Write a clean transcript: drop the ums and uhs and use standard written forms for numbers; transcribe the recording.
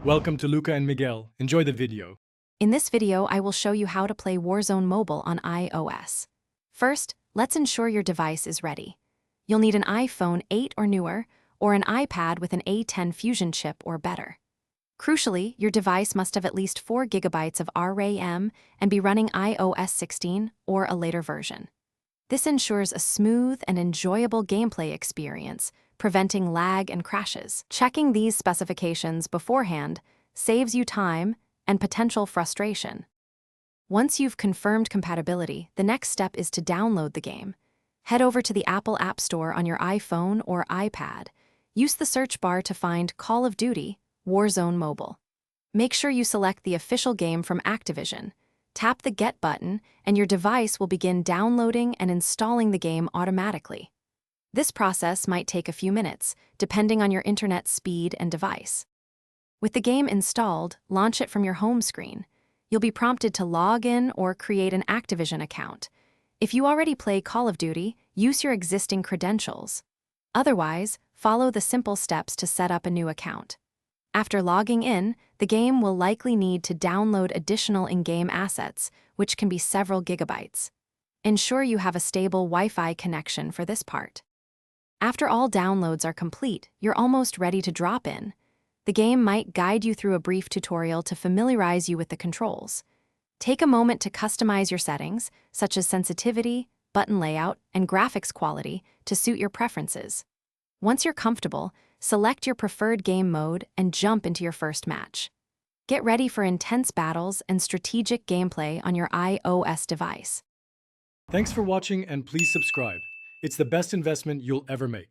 Welcome to Luca and Miguel. Enjoy the video. In this video, I will show you how to play Warzone Mobile on iOS. First, let's ensure your device is ready. You'll need an iPhone 8 or newer, or an iPad with an A10 Fusion chip or better. Crucially, your device must have at least 4 GB of RAM and be running iOS 16 or a later version. This ensures a smooth and enjoyable gameplay experience, preventing lag and crashes. Checking these specifications beforehand saves you time and potential frustration. Once you've confirmed compatibility, the next step is to download the game. Head over to the Apple App Store on your iPhone or iPad. Use the search bar to find Call of Duty Warzone Mobile. Make sure you select the official game from Activision. Tap the Get button, and your device will begin downloading and installing the game automatically. This process might take a few minutes, depending on your internet speed and device. With the game installed, launch it from your home screen. You'll be prompted to log in or create an Activision account. If you already play Call of Duty, use your existing credentials. Otherwise, follow the simple steps to set up a new account. After logging in, the game will likely need to download additional in-game assets, which can be several gigabytes. Ensure you have a stable Wi-Fi connection for this part. After all downloads are complete, you're almost ready to drop in. The game might guide you through a brief tutorial to familiarize you with the controls. Take a moment to customize your settings, such as sensitivity, button layout, and graphics quality, to suit your preferences. Once you're comfortable, select your preferred game mode and jump into your first match. Get ready for intense battles and strategic gameplay on your iOS device. Thanks for watching and please subscribe. It's the best investment you'll ever make.